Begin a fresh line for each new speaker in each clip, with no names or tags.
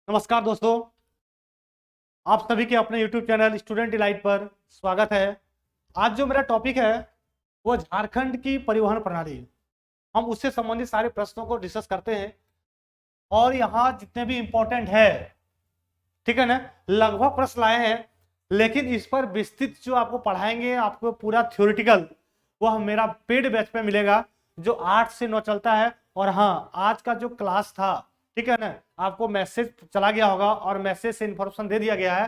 नमस्कार दोस्तों, आप सभी के अपने YouTube चैनल स्टूडेंट डिलाइट पर स्वागत है। आज जो मेरा टॉपिक है वो झारखंड की परिवहन प्रणाली। हम उससे संबंधित सारे प्रश्नों को डिस्कस करते हैं और यहाँ जितने भी इम्पोर्टेंट है, ठीक है ना, लगभग प्रश्न लाए हैं, लेकिन इस पर विस्तृत जो आपको पढ़ाएंगे, आपको पूरा थ्योरेटिकल, वो हम मेरा पेड बैच पे मिलेगा जो 8 से 9 चलता है। और हाँ, आज का जो क्लास था, ठीक है ना, आपको मैसेज चला गया होगा और मैसेज से इंफॉर्मेशन दे दिया गया है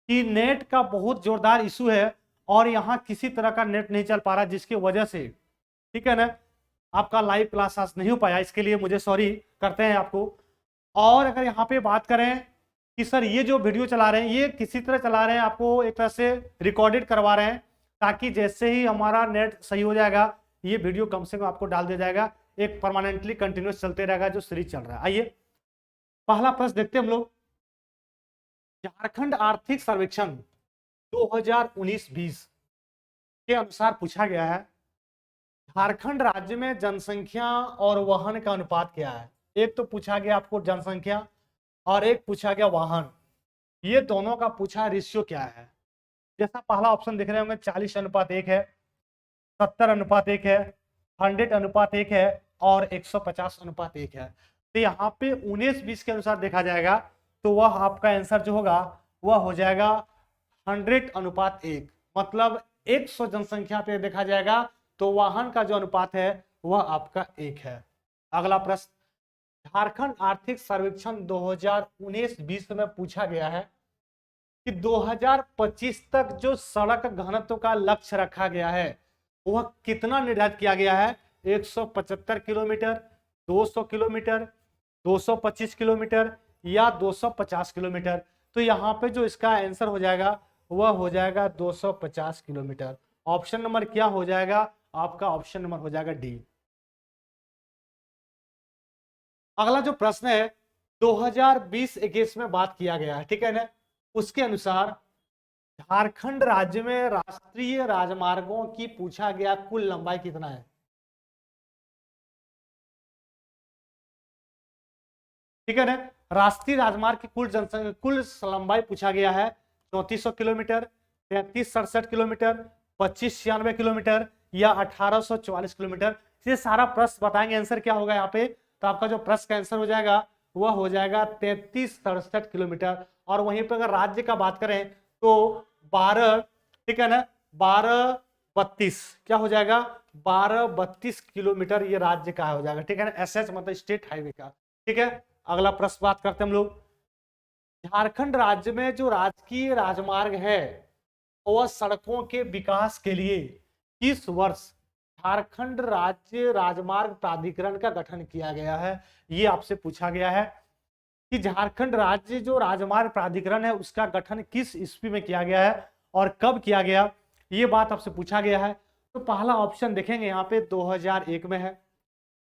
कि नेट का बहुत जोरदार इशू है और यहाँ किसी तरह का नेट नहीं चल पा रहा, जिसकी वजह से, ठीक है ना, आपका लाइव क्लास आज नहीं हो पाया। इसके लिए मुझे सॉरी करते हैं आपको। और अगर यहाँ पे बात करें कि सर ये जो वीडियो चला रहे हैं ये किसी तरह चला रहे हैं, आपको एक तरह से रिकॉर्डेड करवा रहे हैं, ताकि जैसे ही हमारा नेट सही हो जाएगा ये वीडियो कम से कम आपको डाल दिया जाएगा, एक परमानेंटली कंटिन्यूस चलते रहेगा जो सीरीज चल रहा है। आइए पहला प्रश्न देखते हैं हम लोग। झारखंड आर्थिक सर्वेक्षण 2019-20 के अनुसार पूछा गया है, झारखंड राज्य में जनसंख्या और वाहन का अनुपात क्या है। एक तो पूछा गया आपको जनसंख्या और एक पूछा गया वाहन, ये दोनों का पूछा रेशियो क्या है। जैसा पहला ऑप्शन दिख रहे होंगे 40:1 है, 70:1 है, 100:1 है और 150:1 है। तो यहाँ पे 19-20 के अनुसार देखा जाएगा तो वह आपका आंसर जो होगा वह हो जाएगा 100:1, मतलब 100 जनसंख्या पे देखा जाएगा तो वाहन का जो अनुपात है वह आपका 1 है। अगला प्रश्न, झारखंड आर्थिक सर्वेक्षण 2019-20 में पूछा गया है कि 2025 तक जो सड़क घनत्व का लक्ष्य रखा गया है वह कितना निर्धारित किया गया है। 175 किलोमीटर, 200 किलोमीटर, 225 किलोमीटर या 250 किलोमीटर। तो यहाँ पे जो इसका आंसर हो जाएगा वह हो जाएगा 250 किलोमीटर। ऑप्शन नंबर क्या हो जाएगा आपका? ऑप्शन नंबर हो जाएगा डी। अगला जो प्रश्न है 2020-21 में बात किया गया है, ठीक है ना, उसके अनुसार झारखंड राज्य में राष्ट्रीय राजमार्गों की पूछा गया कुल लंबाई कितना है। ठीक है ना, राष्ट्रीय राजमार्ग की कुल लंबाई पूछा गया है 3400 किलोमीटर, 3367 किलोमीटर, 2596 किलोमीटर या 1844 किलोमीटर। ये सारा प्रश्न बताएंगे आंसर क्या होगा यहाँ पे। तो आपका जो प्रश्न का आंसर हो जाएगा वह हो जाएगा 3367 किलोमीटर। और वहीं पर अगर राज्य का बात करें तो 12, ठीक है ना, 1232 क्या हो जाएगा, 1232 किलोमीटर ये राज्य का हो जाएगा, ठीक है ना, एसएच मतलब स्टेट हाईवे का। ठीक है, अगला प्रश्न बात करते हैं हम लोग। झारखंड राज्य में जो राजकीय राजमार्ग है वह सड़कों के विकास के लिए किस वर्ष झारखंड राज्य राजमार्ग प्राधिकरण का गठन किया गया है। ये आपसे पूछा गया है कि झारखंड राज्य जो राजमार्ग प्राधिकरण है उसका गठन किस ईस्वी में किया गया है और कब किया गया, ये बात आपसे पूछा गया है। तो पहला ऑप्शन देखेंगे यहाँ पे 2001 में है,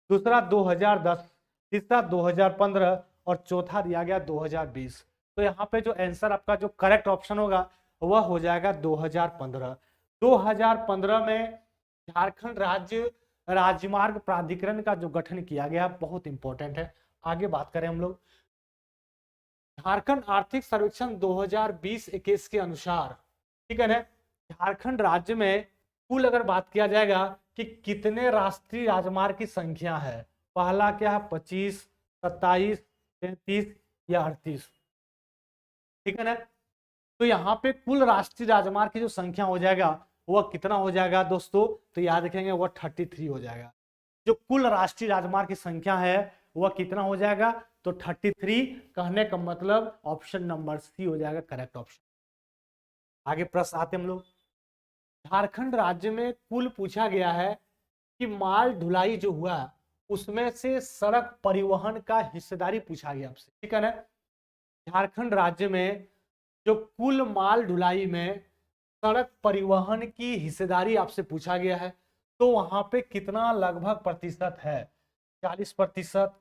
दूसरा 2010, तीसरा 2015 और चौथा दिया गया 2020। तो यहाँ पे जो आंसर आपका जो करेक्ट ऑप्शन होगा वह हो जाएगा 2015। 2015 में झारखंड राज्य राजमार्ग प्राधिकरण का जो गठन किया गया बहुत इंपॉर्टेंट है। आगे बात करें हम लोग, झारखंड आर्थिक सर्वेक्षण 2020-21 के अनुसार, ठीक है ना, झारखंड राज्य में कुल अगर बात किया जाएगा कि कितने राष्ट्रीय राजमार्ग की संख्या है, पहला क्या है 25, 27, 33 या 38, ठीक है ना। तो यहाँ पे कुल राष्ट्रीय राजमार्ग की जो संख्या हो जाएगा वह कितना हो जाएगा दोस्तों, तो याद रखेंगे वह 33 हो जाएगा। जो कुल राष्ट्रीय राजमार्ग की संख्या है वह कितना हो जाएगा, तो 33। कहने का मतलब ऑप्शन नंबर सी हो जाएगा करेक्ट ऑप्शन। आगे प्रश्न आते हम लोग, झारखंड राज्य में कुल पूछा गया है कि माल ढुलाई जो हुआ उसमें से सड़क परिवहन का हिस्सेदारी पूछा गया आपसे, ठीक है ना। झारखंड राज्य में जो कुल माल ढुलाई में सड़क परिवहन की हिस्सेदारी आपसे पूछा गया है, तो वहां पे कितना लगभग प्रतिशत है, 40%,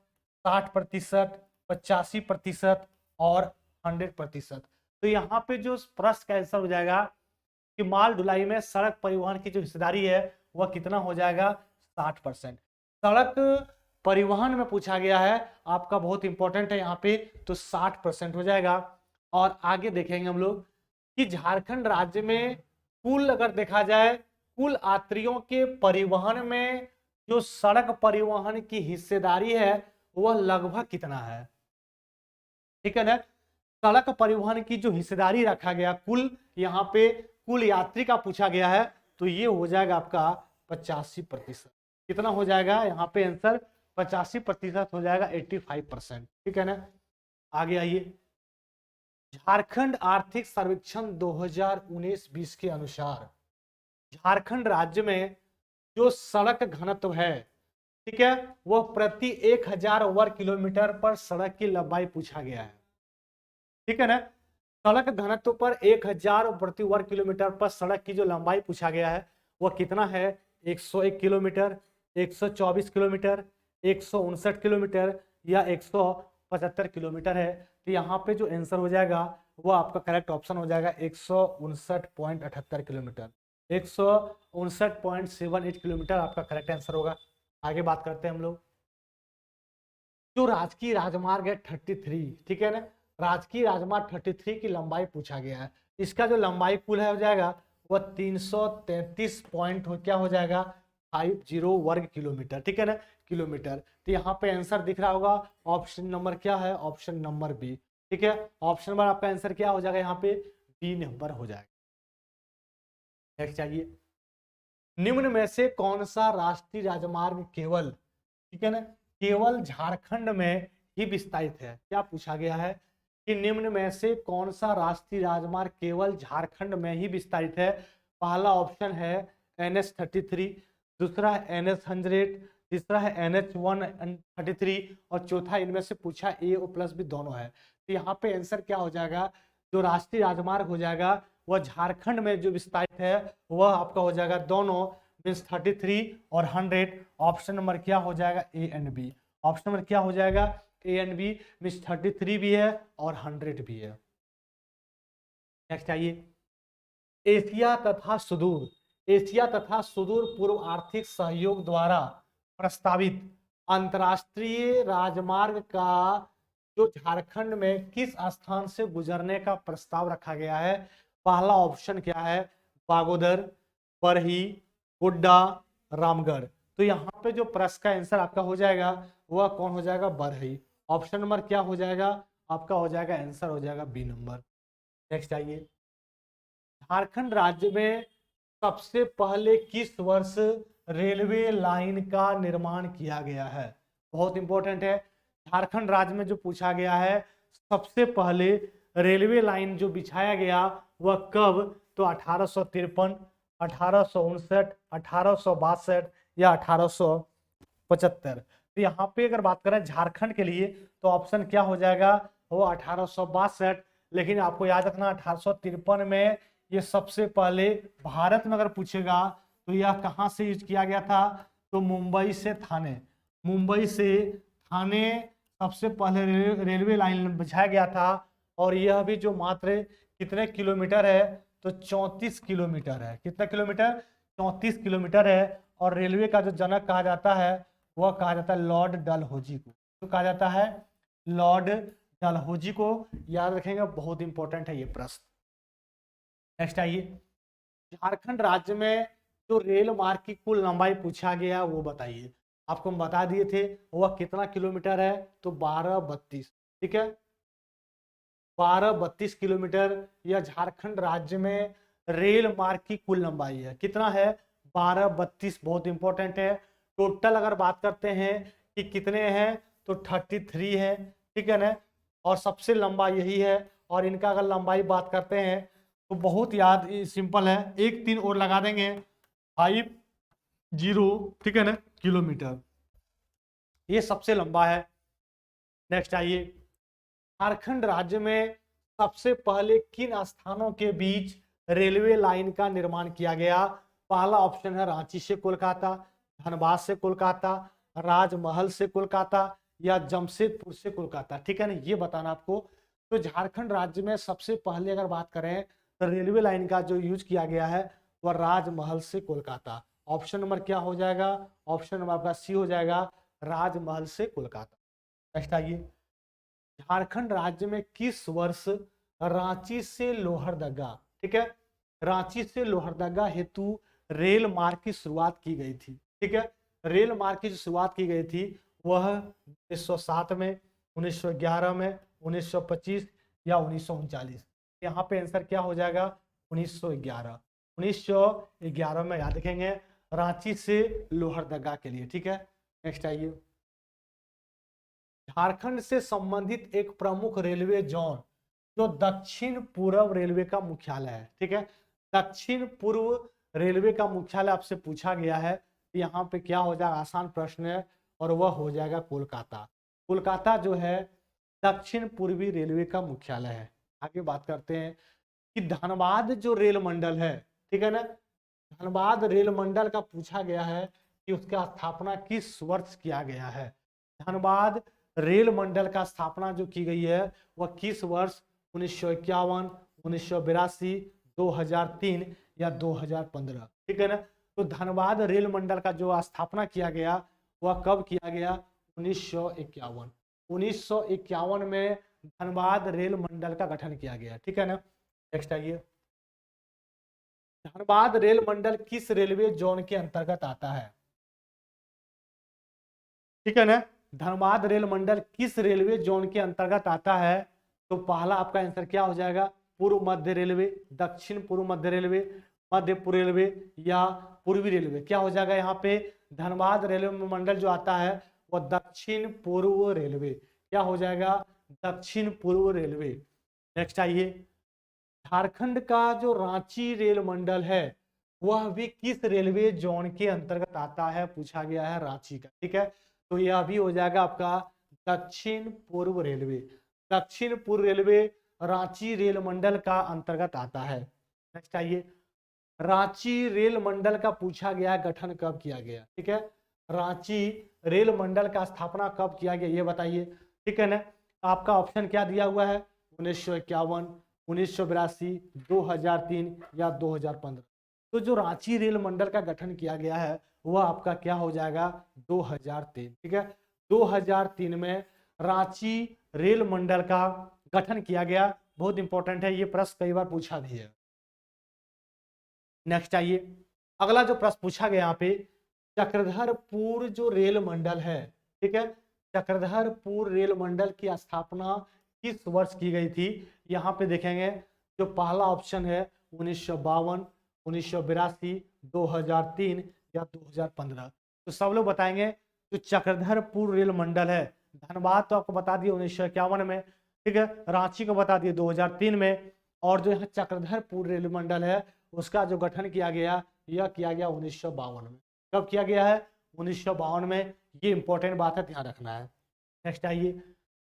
60%, 85% और 100%। तो यहाँ पे जो प्रश्न का आंसर हो जाएगा कि माल ढुलाई में सड़क परिवहन की जो हिस्सेदारी है वह कितना हो जाएगा, 60%। सड़क परिवहन में पूछा गया है आपका, बहुत इंपॉर्टेंट है यहाँ पे, तो 60% हो जाएगा। और आगे देखेंगे हम लोग कि झारखंड राज्य में कुल अगर देखा जाए कुल यात्रियों के परिवहन में जो सड़क परिवहन की हिस्सेदारी है वह लगभग कितना है, ठीक है ना। सड़क परिवहन की जो हिस्सेदारी रखा गया कुल, यहाँ पे कुल यात्री का पूछा गया है, तो ये हो जाएगा आपका 85%। कितना हो जाएगा यहाँ पे आंसर, 85% हो जाएगा, 85%, ठीक है ना। आगे आइए, झारखंड आर्थिक सर्वेक्षण 2019-20 के अनुसार झारखंड राज्य में जो सड़क घनत्व है, ठीक है, वह प्रति 1000 वर्ग किलोमीटर पर सड़क की लंबाई पूछा गया है, ठीक है ना। सड़क घनत्व पर 1000 प्रति वर्ग किलोमीटर पर सड़क की जो लंबाई पूछा गया है वह कितना है, 101 किलोमीटर, 124 किलोमीटर, 159 किलोमीटर या 175 किलोमीटर है। तो यहाँ पे जो आंसर हो जाएगा वो आपका करेक्ट ऑप्शन हो जाएगा 159.78 किलोमीटर, 159.78 किलोमीटर आपका करेक्ट आंसर होगा। आगे बात करते हैं हम लोग, जो राजकीय राजमार्ग है 33, ठीक है ना, राजकीय राजमार्ग 33 की लंबाई पूछा गया है। इसका जो लंबाई कुल है हो जाएगा वह 333 पॉइंट हो क्या हो जाएगा 50 वर्ग किलोमीटर, ठीक है ना, किलोमीटर। तो यहाँ पे आंसर दिख रहा होगा, ऑप्शन नंबर क्या है, ऑप्शन नंबर बी, ठीक है। ऑप्शन नंबर आपका आंसर क्या हो जाएगा यहाँ पे, बी नंबर हो जाएगा। नेक्स्ट चाहिए, निम्न में से कौन सा राष्ट्रीय राजमार्ग केवल, ठीक है ना, केवल झारखंड में ही विस्तारित है। क्या पूछा गया है कि निम्न में से कौन सा राष्ट्रीय राजमार्ग केवल झारखंड में ही विस्तारित है। पहला ऑप्शन है NH33, दूसरा है NH100, तीसरा है NH133 और चौथा इनमें से पूछा A और प्लस B दोनों है। तो यहाँ पे आंसर क्या हो जाएगा, जो राष्ट्रीय राजमार्ग हो जाएगा वह झारखंड में जो विस्तारित है वह आपका हो जाएगा दोनों, मीन्स 33 और 100। ऑप्शन नंबर क्या हो जाएगा, A and B। Option number क्या हो जाएगा, A एंड B, मीन्स 33 भी है और 100 भी है। नेक्स्ट आइए, एशिया तथा सुदूर पूर्व आर्थिक सहयोग द्वारा प्रस्तावित अंतर्राष्ट्रीय राजमार्ग का जो झारखंड में किस स्थान से गुजरने का प्रस्ताव रखा गया है। पहला ऑप्शन क्या है, बागोदर, बरही, गोड्डा, रामगढ़। तो यहाँ पे जो प्रश्न का आंसर आपका हो जाएगा वह कौन हो जाएगा, बरही। ऑप्शन नंबर क्या हो जाएगा आपका, हो जाएगा आंसर हो जाएगा बी नंबर। नेक्स्ट आइए, झारखंड राज्य में सबसे पहले किस वर्ष रेलवे लाइन का निर्माण किया गया है। बहुत इंपॉर्टेंट है, झारखंड राज्य में जो पूछा गया है सबसे पहले रेलवे लाइन जो बिछाया गया वह कब, तो 1853, 1859, 1862 या 1875। तो यहाँ पे अगर बात करें झारखंड के लिए तो ऑप्शन क्या हो जाएगा, वो 1862। लेकिन आपको याद रखना 1853 में ये सबसे पहले भारत में अगर पूछेगा तो यह कहाँ से यूज किया गया था, तो मुंबई से थाने, मुंबई से थाने सबसे पहले रेलवे लाइन बिछाया गया था। और यह भी जो मात्र कितने किलोमीटर है, तो 34 किलोमीटर है। कितना किलोमीटर, 34 किलोमीटर है। और रेलवे का जो जनक कहा जाता है वह कहा जाता है लॉर्ड डलहौजी को। तो कहा जाता है लॉर्ड डलहौजी को, याद रखेंगे, बहुत इंपॉर्टेंट है ये प्रश्न। नेक्स्ट आइए, झारखंड राज्य में जो रेल मार्ग की कुल लंबाई पूछा गया वो बताइए। आपको हम बता दिए थे वह कितना किलोमीटर है, तो 1232, ठीक है, 1232 किलोमीटर यह झारखंड राज्य में रेल मार्ग की कुल लंबाई है। कितना है, 1232, बहुत इंपॉर्टेंट है। टोटल अगर बात करते हैं कि कितने हैं, तो 33 है, ठीक है ना, और सबसे लंबा यही है। और इनका अगर लंबाई बात करते हैं तो बहुत याद सिंपल है, 1 3 और लगा देंगे, 50, ठीक है ना, किलोमीटर, ये सबसे लंबा है। नेक्स्ट आइए, झारखंड राज्य में सबसे पहले किन स्थानों के बीच रेलवे लाइन का निर्माण किया गया। पहला ऑप्शन है रांची से कोलकाता, धनबाद से कोलकाता, राजमहल से कोलकाता या जमशेदपुर से कोलकाता, ठीक है ना, ये बताना आपको। तो झारखंड राज्य में सबसे पहले अगर बात करें तो रेलवे लाइन का जो यूज किया गया है वह राजमहल से कोलकाता। ऑप्शन नंबर क्या हो जाएगा, ऑप्शन नंबर आपका सी हो जाएगा, राजमहल से कोलकाता। नेक्स्ट आइए, झारखंड राज्य में किस वर्ष रांची से लोहरदगा, ठीक है, रांची से लोहरदगा हेतु रेल मार्ग की शुरुआत की गई थी। ठीक है, रेल मार्ग की जो शुरुआत की गई थी वह 1907 में, 1911 में, 1925 या 1939। यहाँ पे आंसर क्या हो जाएगा, 1911। 1911 में याद रखेंगे, रांची से लोहरदगा के लिए। ठीक है, नेक्स्ट आइए, झारखंड से संबंधित एक प्रमुख रेलवे जोन जो दक्षिण पूर्व रेलवे का मुख्यालय है। ठीक है, दक्षिण पूर्व रेलवे का मुख्यालय आपसे पूछा गया है, यहाँ पे क्या हो जाएगा, आसान प्रश्न है, और वह हो जाएगा कोलकाता। कोलकाता जो है दक्षिण पूर्वी रेलवे का मुख्यालय है। आगे बात करते हैं कि धनबाद जो रेल मंडल है, ठीक है ना, धनबाद रेल मंडल का पूछा गया है कि उसका स्थापना किस वर्ष किया गया है। धनबाद रेल मंडल का स्थापना जो की गई है वह किस वर्ष, 1951, 1982, 2003 या 2015। ठीक है ना, तो धनबाद रेल मंडल का जो स्थापना किया गया वह कब किया गया, 1951। 1951 में धनबाद रेल मंडल का गठन किया गया। ठीक है ना, नेक्स्ट आइए, धनबाद रेल मंडल किस रेलवे जोन के अंतर्गत आता है। ठीक है ना, धनबाद रेल मंडल किस रेलवे जोन के अंतर्गत आता है, तो पहला आपका आंसर क्या हो जाएगा, पूर्व मध्य रेलवे, दक्षिण पूर्व मध्य रेलवे, मध्य पूर्व रेलवे या पूर्वी रेलवे। क्या हो जाएगा यहाँ पे, धनबाद रेलवे मंडल जो आता है वह दक्षिण पूर्व रेलवे। क्या हो जाएगा, दक्षिण पूर्व रेलवे। नेक्स्ट आइए, झारखंड का जो रांची रेल मंडल है वह भी किस रेलवे जोन के अंतर्गत आता है, पूछा गया है रांची का। ठीक है, तो यह भी हो जाएगा आपका दक्षिण पूर्व रेलवे। दक्षिण पूर्व रेलवे रांची रेल मंडल का अंतर्गत आता है। नेक्स्ट आइए, रांची रेल मंडल का पूछा गया गठन कब किया गया। ठीक है, रांची रेल मंडल का स्थापना कब किया गया ये बताइए। ठीक है ना, आपका ऑप्शन क्या दिया हुआ है, 1951, 1982, 2003 या 2015। तो जो रांची रेल मंडल का गठन किया गया है वह आपका क्या हो जाएगा, 2003। ठीक है, 2003 में रांची रेल मंडल का गठन किया गया। बहुत इंपॉर्टेंट है, ये प्रश्न कई बार पूछा भी है। नेक्स्ट आइए, अगला जो प्रश्न पूछा गया यहाँ पे, चक्रधरपुर जो रेल मंडल है, ठीक है, चक्रधरपुर रेल मंडल की स्थापना किस वर्ष की गई थी। यहाँ पे देखेंगे जो पहला ऑप्शन है 1952, 1982, 2003 या 2015। तो सब लोग बताएंगे जो चक्रधरपुर रेल मंडल है, धनबाद तो आपको बता दिए 1951 में, ठीक है, रांची को बता दिए 2003 में, और जो यहाँ चक्रधरपुर रेल मंडल है उसका जो गठन किया गया यह किया गया 1952 में। कब किया गया है, 1952 में। ये इंपॉर्टेंट बात है, ध्यान रखना है। नेक्स्ट आइए,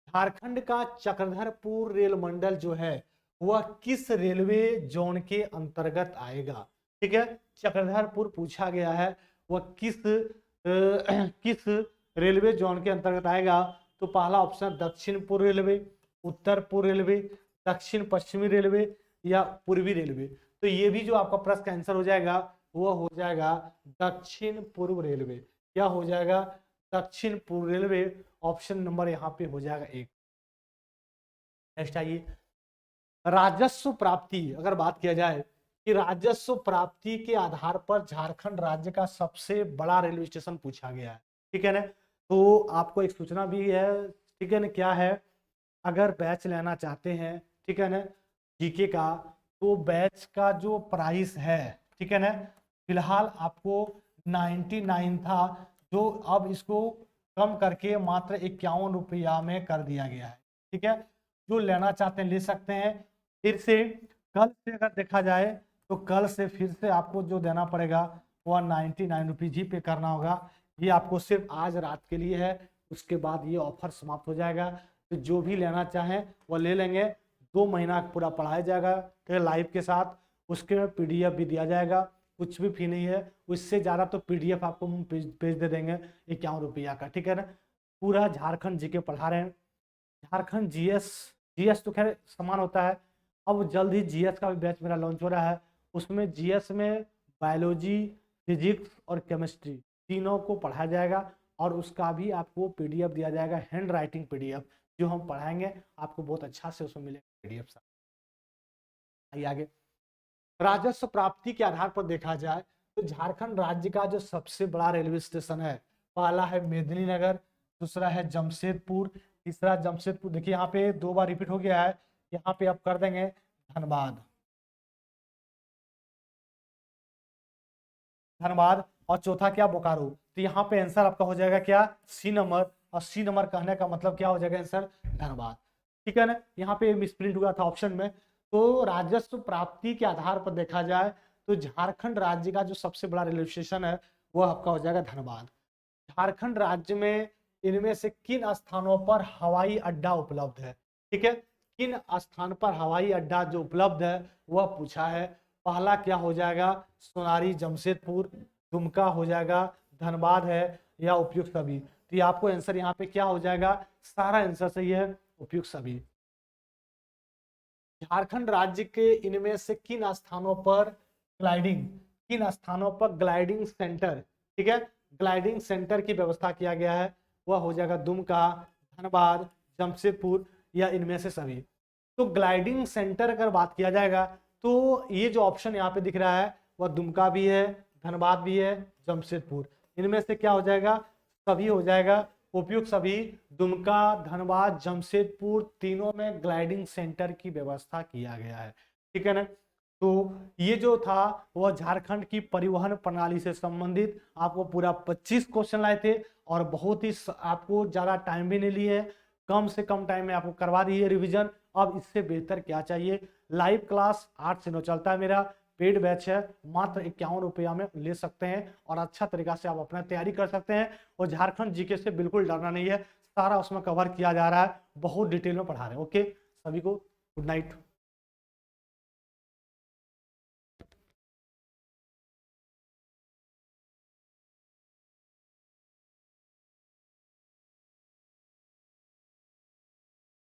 झारखंड का चक्रधरपुर रेल मंडल जो है वह किस रेलवे जोन के अंतर्गत आएगा। ठीक है, चक्रधरपुर पूछा गया है वह किस रेलवे जोन के अंतर्गत आएगा। तो पहला ऑप्शन दक्षिण पूर्व रेलवे, उत्तर पूर्व रेलवे, दक्षिण पश्चिमी रेलवे या पूर्वी रेलवे। तो ये भी जो आपका प्रश्न का आंसर हो जाएगा वो हो जाएगा दक्षिण पूर्व रेलवे। क्या हो जाएगा, दक्षिण पूर्व रेलवे। ऑप्शन नंबर यहाँ पे हो जाएगा 1। नेक्स्ट आइए, राजस्व प्राप्ति अगर बात किया जाए कि राजस्व प्राप्ति के आधार पर झारखंड राज्य का सबसे बड़ा रेलवे स्टेशन पूछा गया है। ठीक है ना, तो आपको एक सूचना भी है, ठीक है ना, क्या है, अगर बैच लेना चाहते हैं, ठीक है ना, जीके का, तो बैच का जो प्राइस है, ठीक है ना, फिलहाल आपको 99 था, जो अब इसको कम करके मात्र 51 रुपया में कर दिया गया है। ठीक है, जो लेना चाहते हैं ले सकते हैं। फिर से कल से अगर देखा जाए तो कल से फिर से आपको जो देना पड़ेगा वह 99 रुपीज ही पे करना होगा। ये आपको सिर्फ आज रात के लिए है, उसके बाद ये ऑफर समाप्त हो जाएगा। तो जो भी लेना चाहें वह ले लेंगे। 2 महीना पूरा पढ़ाया जाएगा लाइव के साथ, उसके पीडीएफ भी दिया जाएगा, कुछ भी फी नहीं है। उससे ज़्यादा तो पीडीएफ आपको हम पेज दे देंगे 51 रुपया का। ठीक है ना, पूरा झारखंड जीके पढ़ा रहे हैं। झारखंड जीएस तो खैर समान होता है। अब जल्द ही जीएस का भी बैच मेरा लॉन्च हो रहा है। उसमें जीएस में बायोलॉजी, फिजिक्स और केमिस्ट्री तीनों को पढ़ाया जाएगा। और उसका भी आपको पीडीएफ दिया जाएगा, हैंड राइटिंग पीडीएफ, जो हम पढ़ाएंगे आपको बहुत अच्छा से उसमें मिलेगा पीडीएफ। आइए आगे। राजस्व प्राप्ति के आधार पर देखा जाए तो झारखंड राज्य का जो सबसे बड़ा रेलवे स्टेशन है, पहला है मेदिनीनगर, दूसरा है जमशेदपुर, तीसरा जमशेदपुर, देखिए यहाँ पे 2 बार रिपीट हो गया है, यहाँ पे आप कर देंगे धनबाद, धनबाद, और चौथा क्या, बोकारो। तो यहाँ पे आंसर आपका हो जाएगा क्या, सी नंबर, और सी नंबर कहने का मतलब क्या हो जाएगा आंसर, धनबाद। ठीक है ना, यहाँ पे मिसप्रिंट हुआ था ऑप्शन में। तो राजस्व प्राप्ति के आधार पर देखा जाए तो झारखंड राज्य का जो सबसे बड़ा रेलवे स्टेशन है वह आपका हो जाएगा धनबाद। झारखंड राज्य में इनमें से किन स्थानों पर हवाई अड्डा उपलब्ध है, ठीक है, किन स्थान पर हवाई अड्डा जो उपलब्ध है वह पूछा है। पहला क्या हो जाएगा, सोनारी जमशेदपुर, दुमका हो जाएगा, धनबाद है, या उपयुक्त सभी। तो ये आपको आंसर यहाँ पे क्या हो जाएगा, सारा आंसर सही है, उपयुक्त सभी। झारखंड राज्य के इनमें से किन स्थानों पर ग्लाइडिंग, किन स्थानों पर ग्लाइडिंग सेंटर, ठीक है, ग्लाइडिंग सेंटर की व्यवस्था किया गया है, वह हो जाएगा दुमका, धनबाद, जमशेदपुर, या इनमें से सभी। तो ग्लाइडिंग सेंटर अगर बात किया जाएगा तो ये जो ऑप्शन यहाँ पे दिख रहा है वह दुमका भी है, धनबाद भी है, जमशेदपुर, इनमें से क्या हो जाएगा, सभी हो जाएगा, उपयुक्त सभी। दुमका, धनबाद, जमशेदपुर तीनों में ग्लाइडिंग सेंटर की व्यवस्था किया गया है, ठीक है ना। तो ये जो था वह झारखंड की परिवहन प्रणाली से संबंधित आपको पूरा 25 क्वेश्चन लाए थे, और बहुत ही आपको ज्यादा टाइम भी नहीं लिए, कम से कम टाइम में आपको करवा दी है रिवीजन। अब इससे बेहतर क्या चाहिए, लाइव क्लास 8 से 9 चलता है मेरा, पेड बैच है, मात्र 51 रुपया में ले सकते हैं, और अच्छा तरीका से आप अपना तैयारी कर सकते हैं। और झारखंड जीके से बिल्कुल डरना नहीं है, सारा उसमें कवर किया जा रहा है, बहुत डिटेल में पढ़ा रहे हैं। ओके, सभी को गुड नाइट।